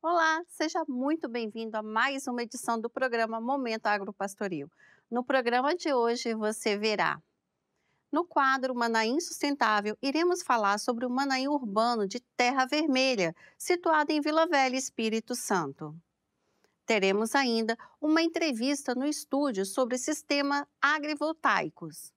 Olá, seja muito bem-vindo a mais uma edição do programa Momento Agropastoril. No programa de hoje você verá, no quadro Manaim Sustentável, iremos falar sobre o Manaim urbano de Terra Vermelha, situado em Vila Velha, Espírito Santo. Teremos ainda uma entrevista no estúdio sobre sistemas agrivoltaicos.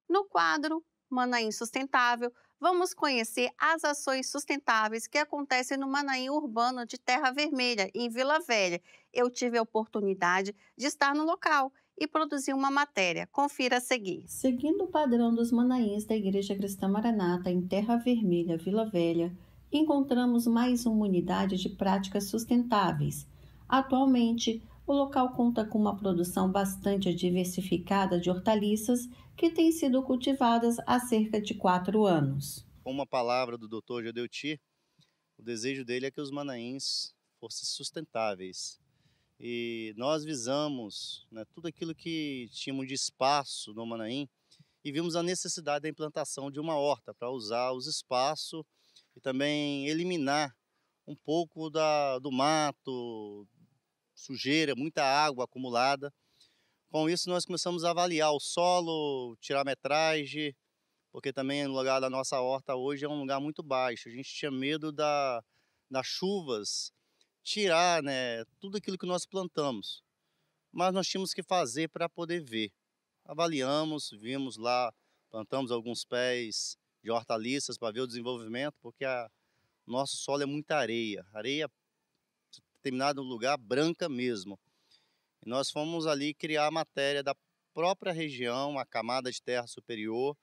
No quadro Manaim Sustentável, vamos conhecer as ações sustentáveis que acontecem no Manaim Urbano de Terra Vermelha, em Vila Velha. Eu tive a oportunidade de estar no local e produzir uma matéria. Confira a seguir. Seguindo o padrão dos manaíns da Igreja Cristã Maranata em Terra Vermelha, Vila Velha, encontramos mais uma unidade de práticas sustentáveis. Atualmente, o local conta com uma produção bastante diversificada de hortaliças que têm sido cultivadas há cerca de 4 anos. Com uma palavra do Dr. Jadeuti, o desejo dele é que os manaíns fossem sustentáveis. E nós visamos, né, tudo aquilo que tínhamos de espaço no Manaim e vimos a necessidade da implantação de uma horta para usar os espaços e também eliminar um pouco do mato, sujeira, muita água acumulada. Com isso nós começamos a avaliar o solo, tirar metragem, porque também o lugar da nossa horta hoje é um lugar muito baixo. A gente tinha medo das chuvas tirar, né, tudo aquilo que nós plantamos. Mas nós tínhamos que fazer para poder ver. Avaliamos, vimos lá, plantamos alguns pés de hortaliças para ver o desenvolvimento, porque nosso solo é muita areia. Areia, em determinado lugar, branca mesmo. E nós fomos ali criar a matéria da própria região, a camada de terra superior,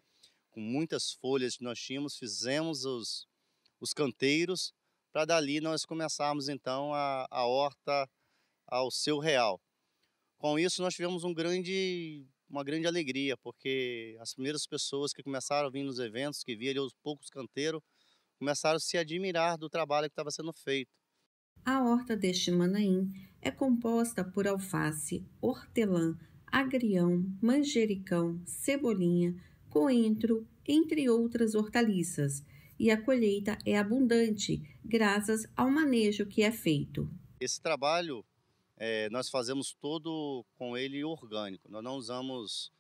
com muitas folhas que nós tínhamos, fizemos os canteiros, para dali nós começarmos então a horta ao seu real. Com isso nós tivemos uma grande alegria, porque as primeiras pessoas que começaram a vir nos eventos, que viram os poucos canteiros, começaram a se admirar do trabalho que estava sendo feito. A horta deste Manaim é composta por alface, hortelã, agrião, manjericão, cebolinha, coentro, entre outras hortaliças, e a colheita é abundante, graças ao manejo que é feito. Esse trabalho nós fazemos todo com ele orgânico, nós não usamos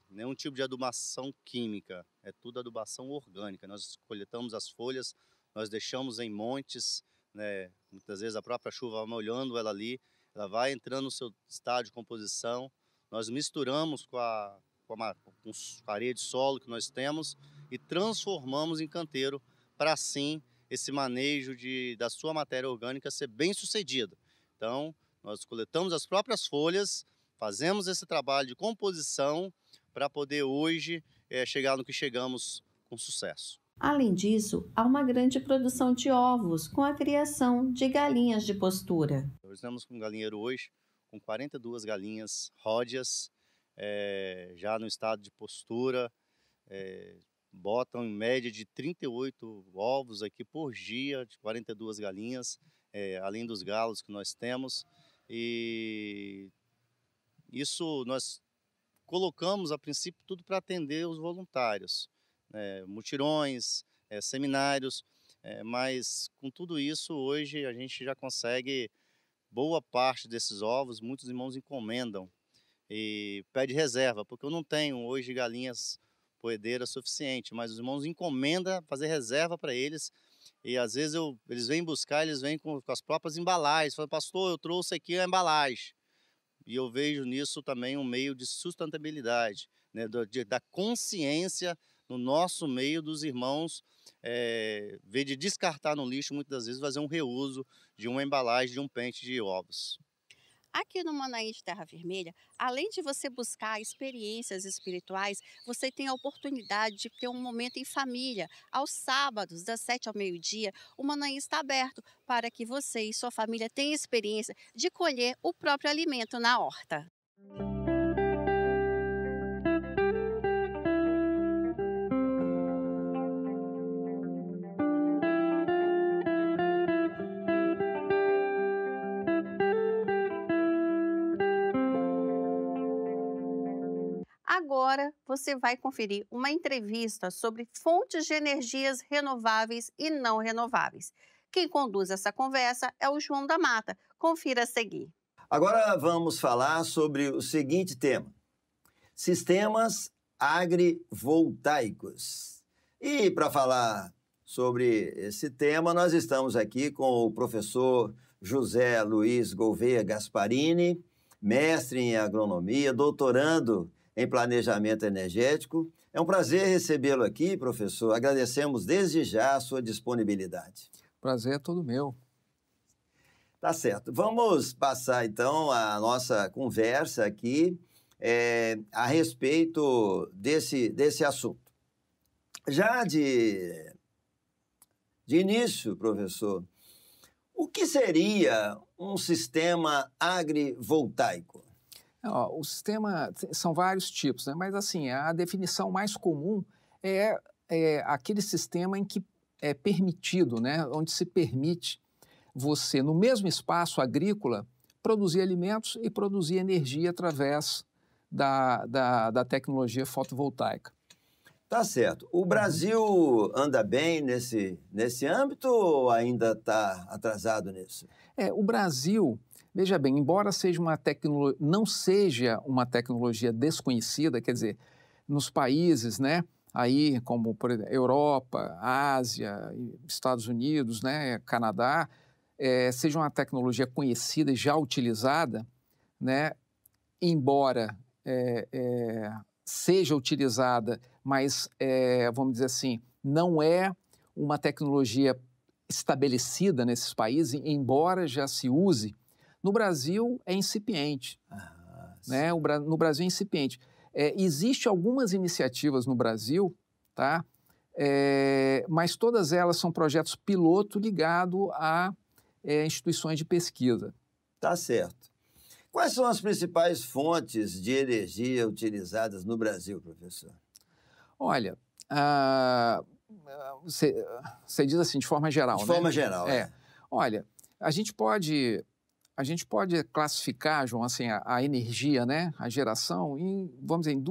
nenhum tipo de adubação química, é tudo adubação orgânica. Nós coletamos as folhas, nós deixamos em montes, né? Muitas vezes a própria chuva vai molhando ela ali, ela vai entrando no seu estado de composição, nós misturamos com a areia de solo que nós temos e transformamos em canteiro para assim esse manejo da sua matéria orgânica ser bem sucedido. Então, nós coletamos as próprias folhas, fazemos esse trabalho de composição para poder hoje chegar no que chegamos com sucesso. Além disso, há uma grande produção de ovos com a criação de galinhas de postura. Nós estamos com um galinheiro hoje com 42 galinhas ródeas, já no estado de postura, botam em média de 38 ovos aqui por dia, de 42 galinhas, além dos galos que nós temos. E isso nós colocamos a princípio tudo para atender os voluntários, mutirões, seminários, mas com tudo isso hoje a gente já consegue boa parte desses ovos, muitos irmãos encomendam e pede reserva, porque eu não tenho hoje galinhas poedeiras suficiente, mas os irmãos encomendam fazer reserva para eles e às vezes eles vêm buscar, eles vêm com as próprias embalagens, falam, pastor, eu trouxe aqui a embalagem. E eu vejo nisso também um meio de sustentabilidade, né, da consciência no nosso meio dos irmãos, ver de descartar no lixo, muitas das vezes fazer um reuso de uma embalagem de um pente de ovos. Aqui no Manaí de Terra Vermelha, além de você buscar experiências espirituais, você tem a oportunidade de ter um momento em família. Aos sábados, das 7 ao meio-dia, o Manaí está aberto para que você e sua família tenham experiência de colher o próprio alimento na horta. você vai conferir uma entrevista sobre fontes de energias renováveis e não renováveis. Quem conduz essa conversa é o João da Mata. Confira a seguir. Agora vamos falar sobre o seguinte tema: sistemas agrivoltaicos. E para falar sobre esse tema, nós estamos aqui com o professor José Luiz Gouveia Gasparini, mestre em agronomia, doutorando em planejamento energético. É um prazer recebê-lo aqui, professor. Agradecemos desde já a sua disponibilidade. Prazer é todo meu. Tá certo. Vamos passar, então, a nossa conversa aqui a respeito desse assunto. Já de início, professor, o que seria um sistema agrivoltaico? O sistema são vários tipos, né? Mas assim, a definição mais comum é aquele sistema em que é permitido, né? Onde se permite você, no mesmo espaço agrícola, produzir alimentos e produzir energia através da tecnologia fotovoltaica. Tá certo. O Brasil anda bem nesse âmbito ou ainda está atrasado nisso? O Brasil, veja bem, embora não seja uma tecnologia desconhecida, quer dizer, nos países, né, aí como por exemplo, Europa, Ásia, Estados Unidos, né, Canadá, seja uma tecnologia conhecida e já utilizada, né, embora seja utilizada, mas, vamos dizer assim, não é uma tecnologia estabelecida nesses países, embora já se use, no Brasil é incipiente. Né? No Brasil é incipiente. Existem algumas iniciativas no Brasil, tá? Mas todas elas são projetos piloto ligados a instituições de pesquisa. Tá certo. Quais são as principais fontes de energia utilizadas no Brasil, professor? Olha, você diz assim, de forma geral, de né? forma geral, Olha, a gente pode classificar, João, assim, a energia, né, a geração, vamos dizer, em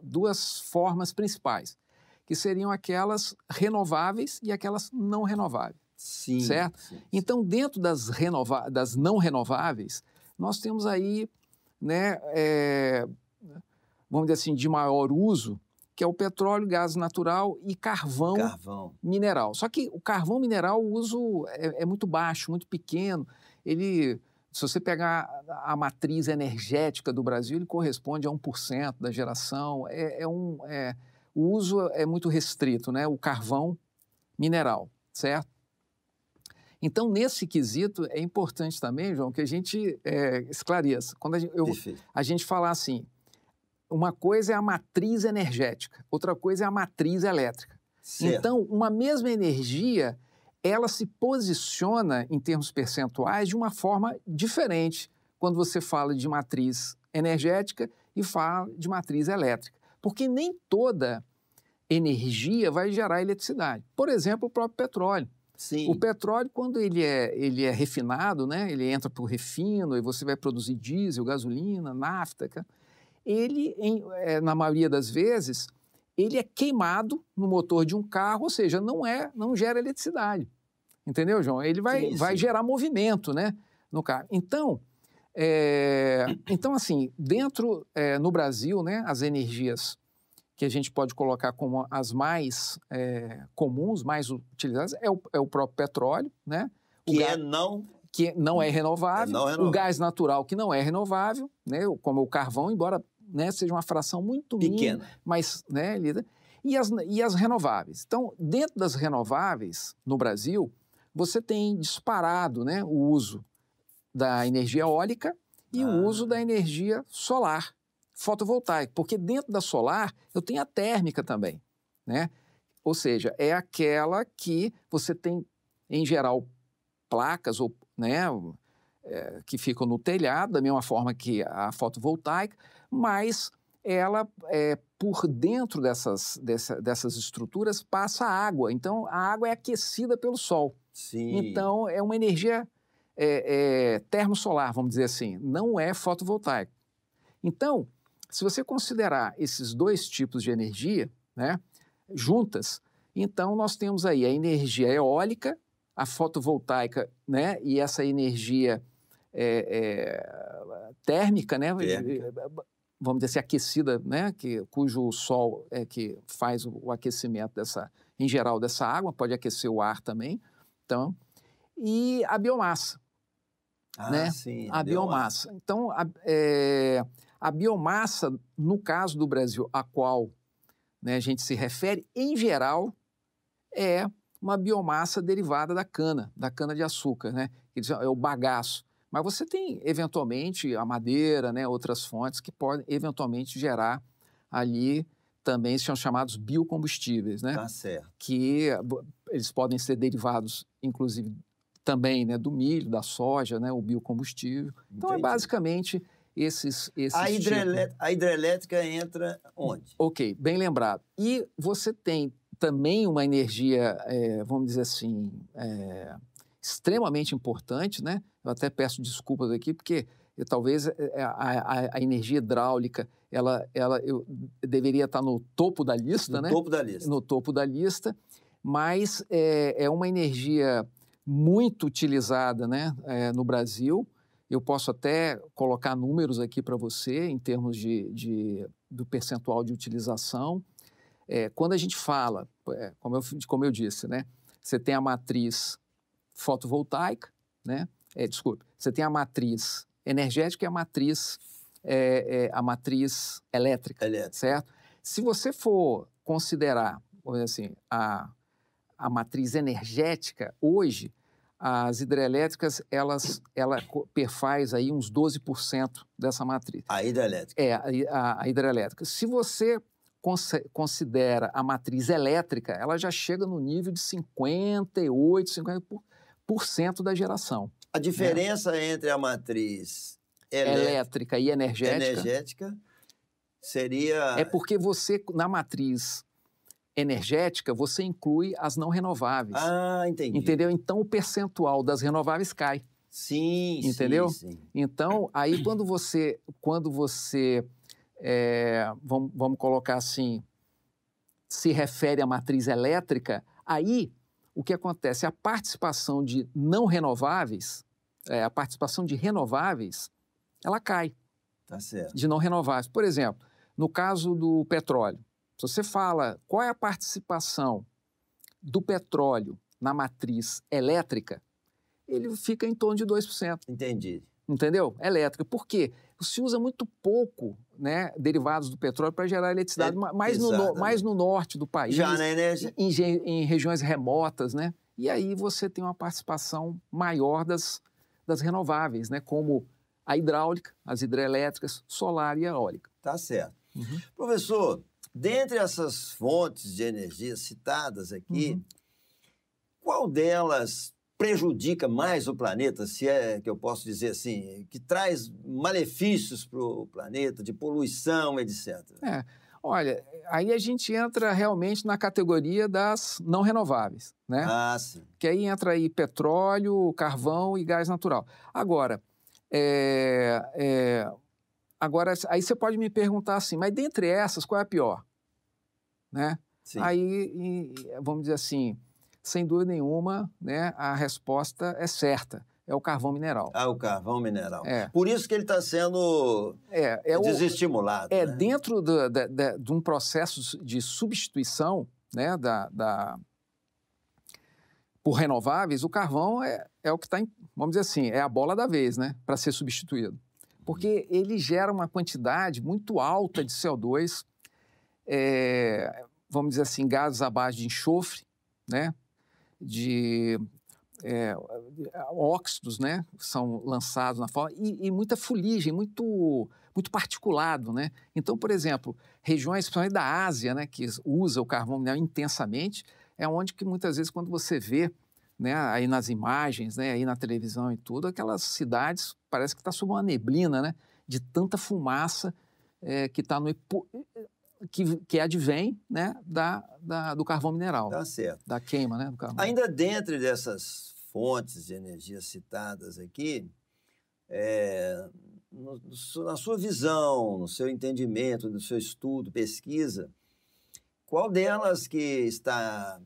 duas formas principais, que seriam aquelas renováveis e aquelas não renováveis. Sim. Certo? Sim. Então, dentro das não renováveis, nós temos aí, né, vamos dizer assim, de maior uso, que é o petróleo, gás natural e carvão mineral. Só que o carvão mineral, o uso é muito baixo, muito pequeno. Se você pegar a matriz energética do Brasil, ele corresponde a 1% da geração. O uso é muito restrito, né? O carvão mineral, certo? Então, nesse quesito, é importante também, João, que a gente esclareça. Quando a gente fala assim, uma coisa é a matriz energética, outra coisa é a matriz elétrica. Certo. Então, uma mesma energia, ela se posiciona em termos percentuais de uma forma diferente quando você fala de matriz energética e fala de matriz elétrica. Porque nem toda energia vai gerar eletricidade. Por exemplo, o próprio petróleo. Sim. O petróleo, quando ele é refinado, né, ele entra para o refino e você vai produzir diesel, gasolina, nafta, ele, na maioria das vezes, ele é queimado no motor de um carro, ou seja, não gera eletricidade. Entendeu, João? Ele vai gerar movimento, né, no carro. Então, assim, no Brasil, né, as energias que a gente pode colocar como as mais comuns, mais utilizadas, é o próprio petróleo, né? Que não é renovável, o gás natural que não é renovável, né? Como o carvão, embora, né, seja uma fração muito pequena, mínima, mas, né, e as renováveis. Então, dentro das renováveis, no Brasil, você tem disparado, né, o uso da energia eólica e o uso da energia solar, fotovoltaica, porque dentro da solar eu tenho a térmica também, né? Ou seja, é aquela que você tem, em geral, placas ou, né, que ficam no telhado, da mesma forma que a fotovoltaica, mas ela, por dentro dessas estruturas, passa água. Então, a água é aquecida pelo sol. Sim. Então, é uma energia termosolar, vamos dizer assim, não é fotovoltaica. Então, se você considerar esses dois tipos de energia, né, juntas, então nós temos aí a energia eólica, a fotovoltaica, né, e essa energia térmica, né, vamos dizer assim, aquecida, né, cujo sol é que faz o aquecimento em geral, dessa água, pode aquecer o ar também, então, e a biomassa. Né? Sim, a biomassa. Então, a biomassa, no caso do Brasil, a qual, né, a gente se refere, em geral, é uma biomassa derivada da cana-de-açúcar, né? É o bagaço. Mas você tem, eventualmente, a madeira, né, outras fontes que podem, eventualmente, gerar ali também são chamados biocombustíveis, né? Tá certo. Que eles podem ser derivados, inclusive, também, né, do milho, da soja, né, o biocombustível. Então, Entendi. é basicamente esses A hidrelétrica entra onde? Ok, bem lembrado. E você tem também uma energia, vamos dizer assim, extremamente importante, né? Eu até peço desculpas aqui, porque talvez a energia hidráulica, eu deveria estar no topo da lista, né? No topo da lista. No topo da lista, mas é uma energia muito utilizada, né, no Brasil. Eu posso até colocar números aqui para você em termos do percentual de utilização. Quando a gente fala, como eu disse, né, você tem a matriz fotovoltaica, né, você tem a matriz energética e a matriz elétrica, certo? Se você for considerar, vamos dizer assim, a matriz energética, hoje, as hidrelétricas, ela perfaz aí uns 12% dessa matriz. A hidrelétrica. A hidrelétrica. Se você considera a matriz elétrica, ela já chega no nível de 50% da geração. A diferença entre a matriz elétrica e energética seria... É porque você, na matriz energética, você inclui as não renováveis. Entendi. Entendeu? Então, o percentual das renováveis cai. Sim, entendeu? Sim. Então, aí quando você vamos colocar assim, se refere à matriz elétrica, aí o que acontece? A participação de não renováveis, a participação de renováveis, ela cai. Tá certo. De não renováveis. Por exemplo, no caso do petróleo, se você fala qual é a participação do petróleo na matriz elétrica, ele fica em torno de 2%. Entendi. Entendeu? Elétrica. Por quê? Se usa muito pouco, né, derivados do petróleo para gerar eletricidade, mais no norte do país. Já na energia. Em regiões remotas, né? E aí você tem uma participação maior das renováveis, né? Como a hidráulica, as hidrelétricas, solar e eólica. Tá certo. Uhum. Professor, dentre essas fontes de energia citadas aqui, qual delas prejudica mais o planeta, se é que eu posso dizer assim, que traz malefícios para o planeta, de poluição, etc.? Olha, aí a gente entra realmente na categoria das não renováveis, né? Sim. Que aí entra aí petróleo, carvão e gás natural. Agora, aí você pode me perguntar assim, mas dentre essas, qual é a pior? Né? Sim. Aí, vamos dizer assim, sem dúvida nenhuma, né, a resposta é certa, é o carvão mineral. O carvão mineral. Por isso que ele está sendo desestimulado. Né? Dentro de um processo de substituição, né, por renováveis, o carvão é o que está, vamos dizer assim, é a bola da vez, né, para ser substituído. Porque ele gera uma quantidade muito alta de CO2, vamos dizer assim, gases à base de enxofre, né, de óxidos, né, são lançados na forma, e muita fuligem, muito particulado, né? Então, por exemplo, regiões, principalmente da Ásia, né, que usa o carvão mineral intensamente, é onde que muitas vezes quando você vê, né, aí nas imagens, né, aí na televisão e tudo, aquelas cidades parece que está sob uma neblina, né, de tanta fumaça que está que advém, né, do carvão mineral. Tá certo. Da queima, né, do carvão. Ainda dentro dessas fontes de energia citadas aqui, na sua visão, no seu entendimento, no seu estudo, pesquisa, qual delas que está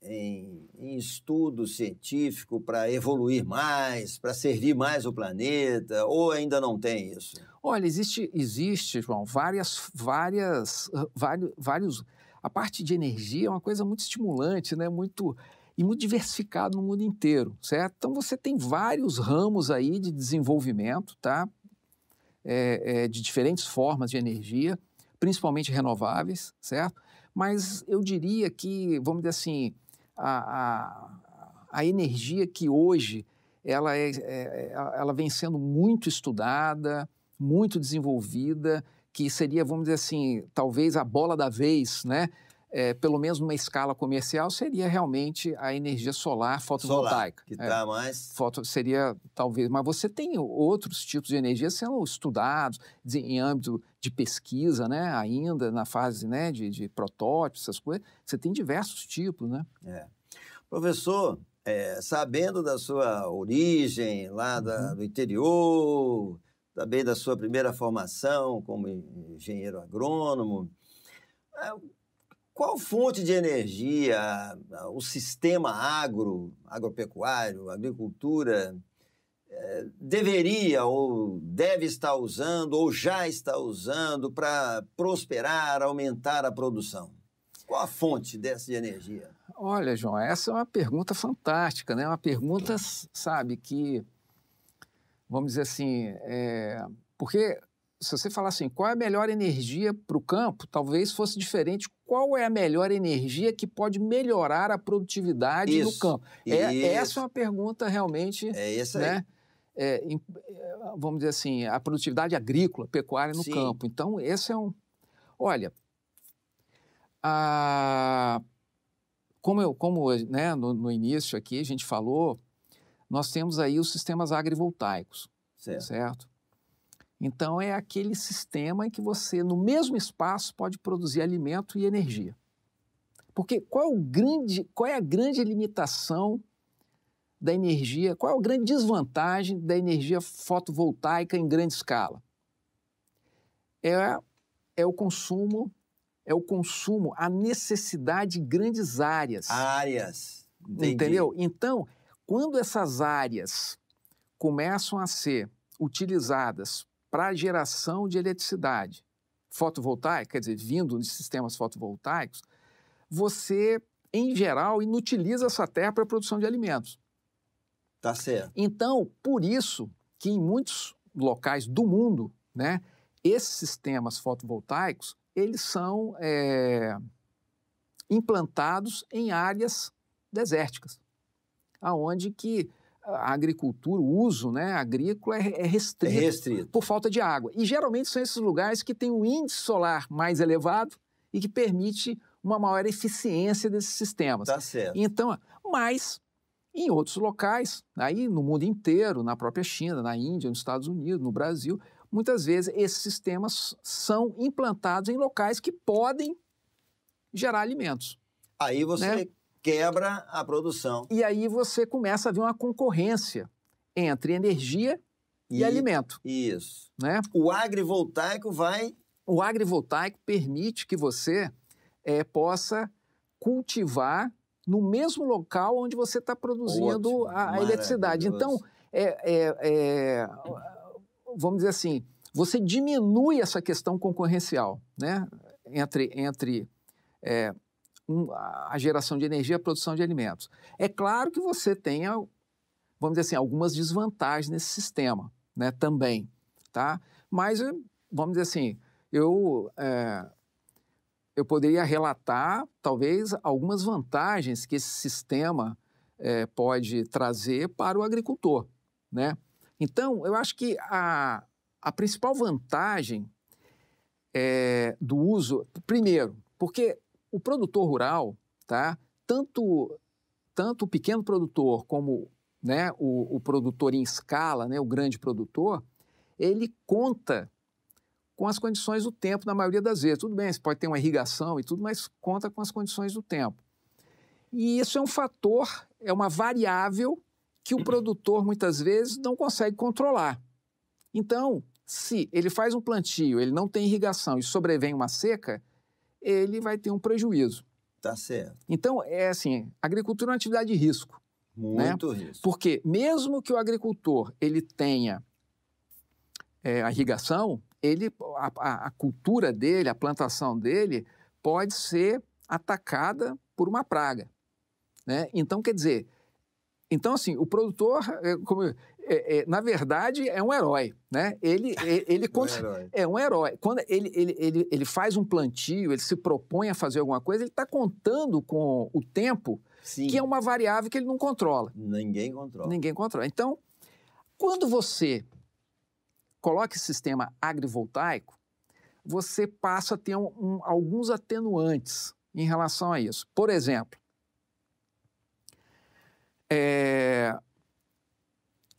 em estudo científico para evoluir mais, para servir mais o planeta, ou ainda não tem isso? Olha, existe, João, vários. A parte de energia é uma coisa muito estimulante, né? Muito diversificado no mundo inteiro, certo? Então você tem vários ramos aí de desenvolvimento, tá? De diferentes formas de energia, principalmente renováveis, certo? Mas eu diria que, vamos dizer assim, a energia que hoje ela vem sendo muito estudada, muito desenvolvida, que seria, vamos dizer assim, talvez a bola da vez, né? Pelo menos numa escala comercial, seria realmente a energia solar fotovoltaica. Solar, que está mais... Seria, talvez, mas você tem outros tipos de energia sendo estudados em âmbito de pesquisa, né? Ainda na fase, né, de protótipos, essas coisas. Você tem diversos tipos, né? Professor, sabendo da sua origem lá do interior, também da sua primeira formação como engenheiro agrônomo, qual fonte de energia o sistema agropecuário, agricultura, deveria ou deve estar usando ou já está usando para prosperar, aumentar a produção? Qual a fonte dessa energia? Olha, João, essa é uma pergunta fantástica, né? Uma pergunta, sabe, que, vamos dizer assim, porque se você falar assim, qual é a melhor energia para o campo, talvez fosse diferente. Qual é a melhor energia que pode melhorar a produtividade no campo? Essa é uma pergunta realmente, essa né? Vamos dizer assim, a produtividade agrícola, pecuária no campo. Então, esse é um... Olha, como né, no início aqui a gente falou, nós temos aí os sistemas agrivoltaicos, certo? Então, é aquele sistema em que você, no mesmo espaço, pode produzir alimento e energia. Porque qual é a grande limitação da energia, qual é a grande desvantagem da energia fotovoltaica em grande escala? É o consumo, a necessidade de grandes áreas. Entendi. Entendeu? Então, quando essas áreas começam a ser utilizadas para a geração de eletricidade fotovoltaica, quer dizer, vindo de sistemas fotovoltaicos, você, em geral, inutiliza essa terra para a produção de alimentos. Tá certo. Então, por isso que em muitos locais do mundo, né, esses sistemas fotovoltaicos, eles são implantados em áreas desérticas, aonde que a agricultura, o uso, né, agrícola é restrito por falta de água. E geralmente são esses lugares que têm um índice solar mais elevado e que permite uma maior eficiência desses sistemas. Tá certo. Então, mas em outros locais, aí no mundo inteiro, na própria China, na Índia, nos Estados Unidos, no Brasil, muitas vezes esses sistemas são implantados em locais que podem gerar alimentos. Aí você... né? Quebra a produção. E aí você começa a ver uma concorrência entre energia e alimento. Isso. Né? O agrivoltaico permite que você possa cultivar no mesmo local onde você está produzindo a eletricidade. Então, vamos dizer assim, você diminui essa questão concorrencial, né? entre a geração de energia e a produção de alimentos. É claro que você tenha, vamos dizer assim, algumas desvantagens nesse sistema, né, também, tá? Mas, vamos dizer assim, eu poderia relatar, talvez, algumas vantagens que esse sistema pode trazer para o agricultor, né? Então, eu acho que a principal vantagem do uso, primeiro, porque o produtor rural, tá? Tanto o pequeno produtor como, né, o produtor em escala, né, o grande produtor, ele conta com as condições do tempo na maioria das vezes. Tudo bem, você pode ter uma irrigação e tudo, mas conta com as condições do tempo. E isso é um fator, é uma variável que o produtor muitas vezes não consegue controlar, Então, se ele faz um plantio, ele não tem irrigação e sobrevém uma seca, ele vai ter um prejuízo. Tá certo. Então, é assim, a agricultura é uma atividade de risco. Muito risco. Porque mesmo que o agricultor ele tenha a irrigação, a cultura dele, a plantação dele, pode ser atacada por uma praga, né? Então, quer dizer, assim, o produtor, na verdade, é um herói, né? Ele é um herói. Quando ele faz um plantio, ele se propõe a fazer alguma coisa, ele está contando com o tempo, sim, que é uma variável que ele não controla. Ninguém controla. Ninguém controla. Então, quando você coloca esse sistema agrivoltaico, você passa a ter alguns atenuantes em relação a isso. Por exemplo,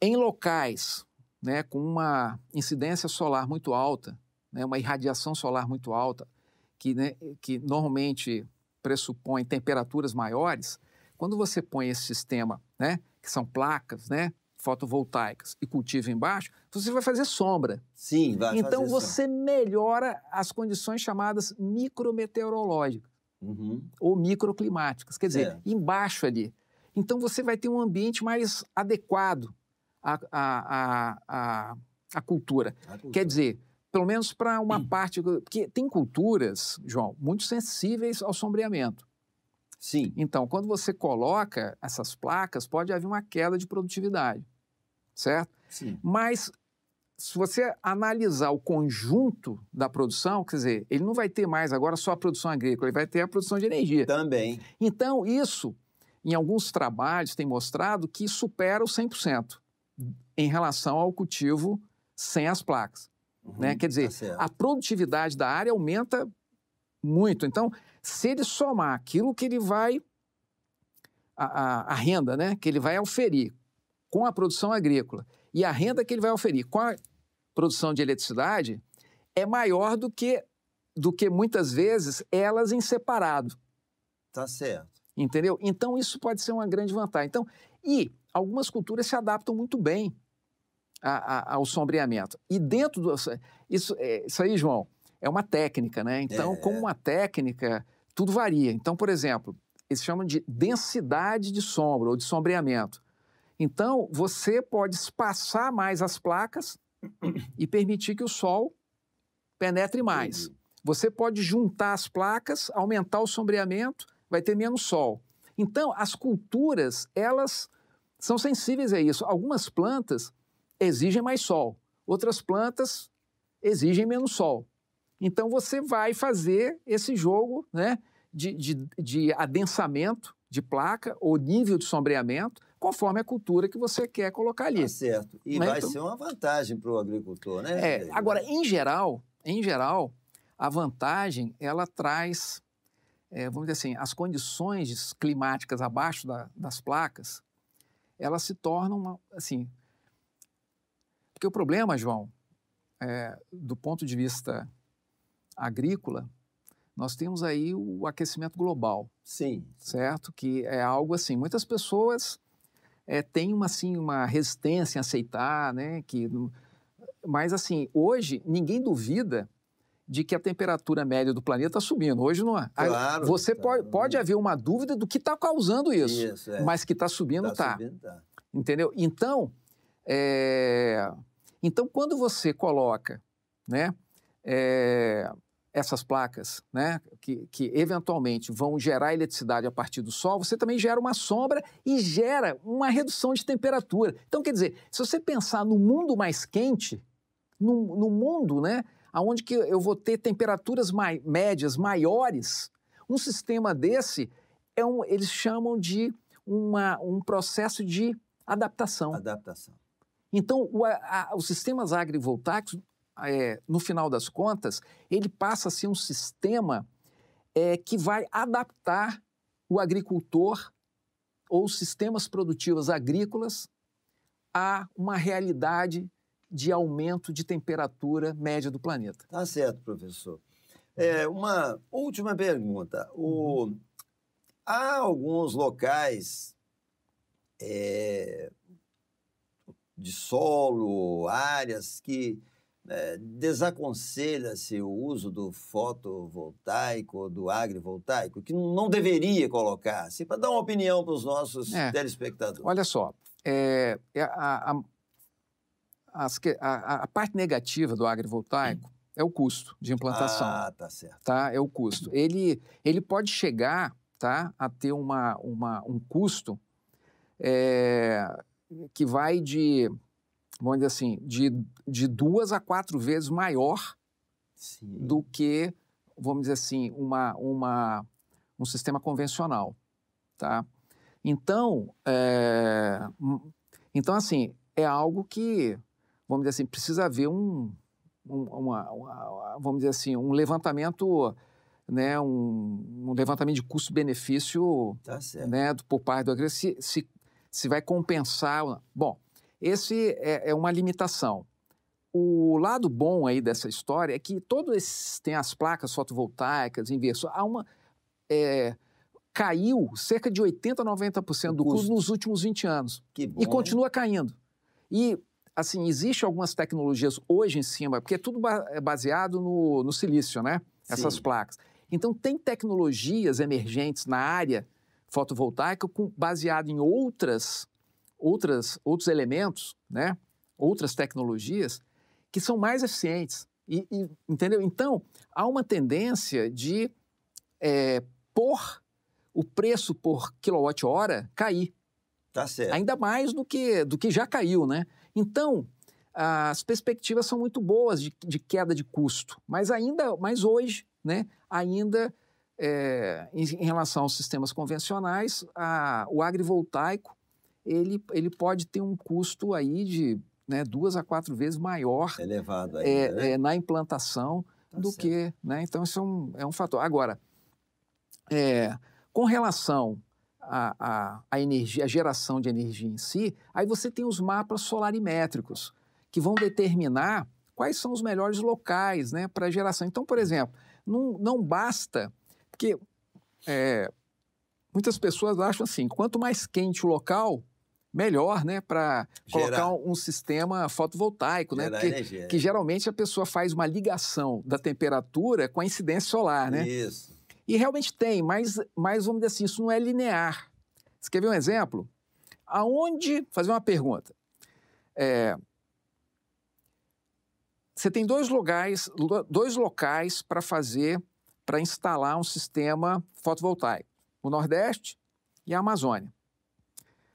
em locais, né, com uma incidência solar muito alta, né, uma irradiação solar muito alta, que normalmente pressupõe temperaturas maiores, quando você põe esse sistema, né, que são placas, né, fotovoltaicas, e cultiva embaixo, você vai fazer sombra. Sim, vai fazer então sombra. Você melhora as condições chamadas micrometeorológicas, ou microclimáticas, quer dizer, embaixo ali. Então você vai ter um ambiente mais adequado à cultura. Quer dizer, pelo menos para uma parte... Porque tem culturas, João, muito sensíveis ao sombreamento. Sim. Então, quando você coloca essas placas, pode haver uma queda de produtividade, certo? Sim. Mas, se você analisar o conjunto da produção, quer dizer, ele não vai ter mais agora só a produção agrícola, ele vai ter a produção de energia. Também. Então, isso, em alguns trabalhos, tem mostrado que supera os 100% em relação ao cultivo sem as placas. Né? Quer dizer, a produtividade da área aumenta muito. Então, se ele somar aquilo que ele vai, a renda, né, que ele vai oferir com a produção agrícola e a renda que ele vai oferir com a produção de eletricidade, é maior do que muitas vezes elas em separado. Tá certo. Entendeu? Então, isso pode ser uma grande vantagem. Então, e algumas culturas se adaptam muito bem ao sombreamento. E dentro do... Isso aí, João, é uma técnica, né? Então, como uma técnica, tudo varia. Então, por exemplo, eles chamam de densidade de sombra ou de sombreamento. Então, você pode espaçar mais as placas e permitir que o sol penetre mais. Você pode juntar as placas, aumentar o sombreamento, vai ter menos sol. Então, as culturas, elas são sensíveis a isso. Algumas plantas exigem mais sol, outras plantas exigem menos sol. Então, você vai fazer esse jogo, né, de adensamento de placa ou nível de sombreamento, conforme a cultura que você quer colocar ali. Tá certo. E vai ser uma vantagem para o agricultor, né? Agora, em geral, a vantagem, ela traz, vamos dizer assim, as condições climáticas abaixo das placas, elas se tornam, assim... Porque o problema, João, do ponto de vista agrícola, nós temos aí o aquecimento global. Sim. Certo? Que é algo assim, muitas pessoas têm uma resistência em aceitar, né? Mas assim, hoje ninguém duvida de que a temperatura média do planeta está subindo. Hoje não é. Claro. Você pode haver uma dúvida do que está causando isso. Mas que está subindo, está. Entendeu? Então, quando você coloca, né, essas placas, né, que eventualmente vão gerar eletricidade a partir do sol, você também gera uma sombra e gera uma redução de temperatura. Então, quer dizer, se você pensar no mundo mais quente, no mundo, né, onde que eu vou ter temperaturas médias maiores, um sistema desse, eles chamam de um processo de adaptação. Então, os sistemas agrivoltaicos, no final das contas, ele passa a ser um sistema que vai adaptar o agricultor ou sistemas produtivos agrícolas a uma realidade de aumento de temperatura média do planeta. Tá certo, professor. Uma última pergunta. Há alguns locais de solo, áreas que desaconselha-se o uso do fotovoltaico, do agrivoltaico, que não deveria colocar, assim, para dar uma opinião para os nossos telespectadores. Olha só, a parte negativa do agrivoltaico é o custo de implantação. Ah, tá certo. Tá? É o custo. Ele pode chegar, tá, a ter um custo que vai de, vamos dizer assim, de 2 a 4 vezes maior do que, vamos dizer assim, um sistema convencional. Tá? Então, assim, é algo que, vamos dizer assim, precisa haver vamos dizer assim, um levantamento, né, um levantamento de custo-benefício, tá certo, né, por parte do agricultor, se vai compensar. Bom, esse é uma limitação. O lado bom aí dessa história é que todos esses tem as placas fotovoltaicas, inversor, caiu cerca de 80% a 90% do custo nos últimos 20 anos. Que bom, e continua caindo. E, assim, existem algumas tecnologias hoje em cima, porque é tudo baseado no silício, né? Essas Sim. placas. Então, tem tecnologias emergentes na área fotovoltaica baseado em outros elementos, né? Outras tecnologias que são mais eficientes. Entendeu? Então, há uma tendência de pôr o preço por quilowatt-hora cair. Tá certo. Ainda mais do que já caiu, né? Então, as perspectivas são muito boas de queda de custo, mas hoje, né, ainda em relação aos sistemas convencionais, o agrivoltaico ele pode ter um custo aí de 2 a 4 vezes maior elevado ainda, né? Na implantação do certo. que, né? Então, isso é um fator. Agora, com relação à energia, a geração de energia em si, aí você tem os mapas solarimétricos, que vão determinar quais são os melhores locais, né, para geração. Então, por exemplo, não basta, porque muitas pessoas acham assim, quanto mais quente o local, melhor, né, para colocar um sistema fotovoltaico, né, que geralmente a pessoa faz uma ligação da temperatura com a incidência solar, né? Isso. E realmente tem, mas vamos dizer assim, isso não é linear. Você quer ver um exemplo? Fazer uma pergunta. Você tem dois locais para instalar um sistema fotovoltaico. O Nordeste e a Amazônia.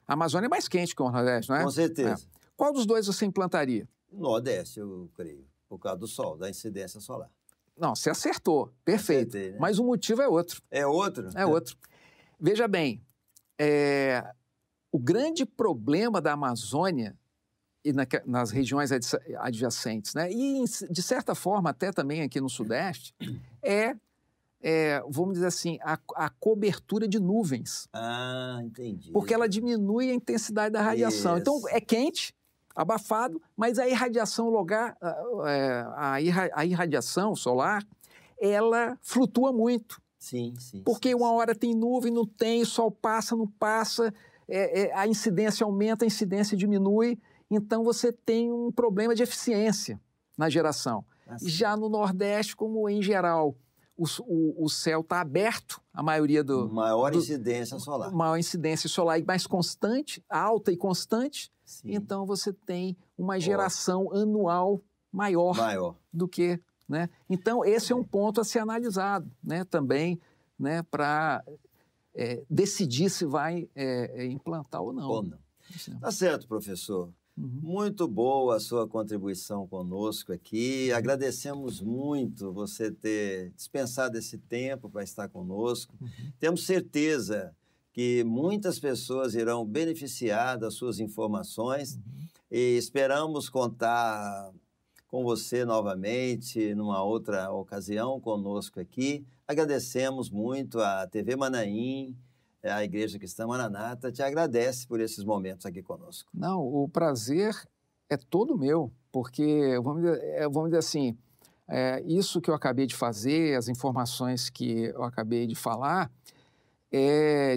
A Amazônia é mais quente que o Nordeste, não é? Com certeza. Qual dos dois você implantaria? O Nordeste, eu creio, por causa do sol, da incidência solar. Não, você acertou. Perfeito. Acertei, né? Mas o motivo é outro. É outro? É outro. Veja bem, o grande problema da Amazônia e nas regiões adjacentes, né? E, de certa forma, até também aqui no Sudeste, vamos dizer assim, a cobertura de nuvens. Ah, entendi. Porque ela diminui a intensidade da radiação. Isso. Então, é quente, abafado, mas a irradiação a irradiação solar, ela flutua muito. Sim. Porque uma hora tem nuvem, não tem, o sol passa, não passa, a incidência aumenta, a incidência diminui, então você tem um problema de eficiência na geração. Já no Nordeste, como em geral o céu está aberto, a maioria Maior incidência solar. Maior incidência solar e mais constante, alta e constante, Sim. então você tem uma geração anual maior do que... Né? Então, esse é um ponto a ser analisado, né, também, né, para decidir se vai implantar ou não. Tá certo, professor. Uhum. Muito boa a sua contribuição conosco aqui. Agradecemos muito você ter dispensado esse tempo para estar conosco. Uhum. Temos certeza que muitas pessoas irão beneficiar das suas informações e esperamos contar com você novamente, numa outra ocasião, conosco aqui. Agradecemos muito à TV Manaim, a Igreja Cristã Maranata, te agradece por esses momentos aqui conosco. Não, o prazer é todo meu, porque, vamos dizer assim, isso que eu acabei de fazer, as informações que eu acabei de falar,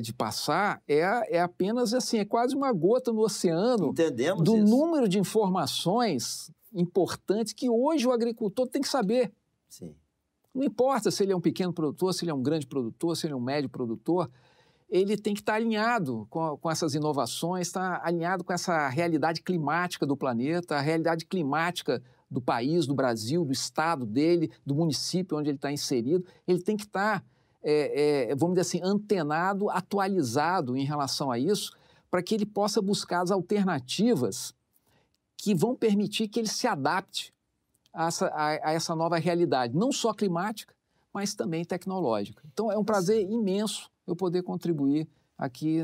de passar é apenas assim, é quase uma gota no oceano Entendemos do isso. número de informações importantes que hoje o agricultor tem que saber. Sim. Não importa se ele é um pequeno produtor, se ele é um grande produtor, se ele é um médio produtor, ele tem que estar alinhado com essas inovações, estar alinhado com essa realidade climática do planeta, a realidade climática do país, do Brasil, do estado dele, do município onde ele está inserido. Ele tem que estar, vamos dizer assim, antenado, atualizado em relação a isso, para que ele possa buscar as alternativas que vão permitir que ele se adapte a essa nova realidade, não só climática, mas também tecnológica. Então, é um prazer imenso eu poder contribuir aqui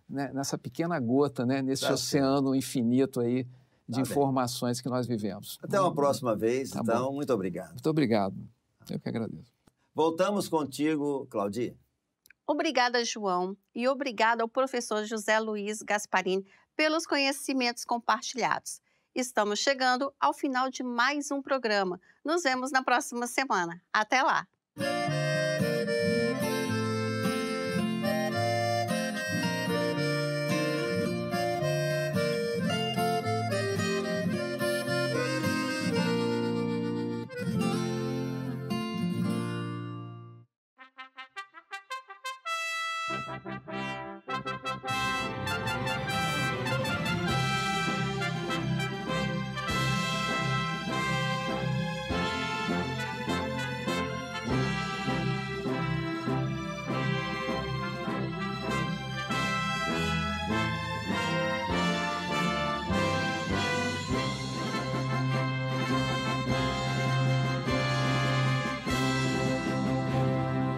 nessa pequena gota, né, nesse oceano infinito aí de informações que nós vivemos. Até uma próxima vez, Tá então, bom. muito obrigado. Muito obrigado. Eu que agradeço. Voltamos contigo, Claudia. Obrigada, João, e obrigada ao professor José Luiz Gasparini pelos conhecimentos compartilhados. Estamos chegando ao final de mais um programa. Nos vemos na próxima semana. Até lá!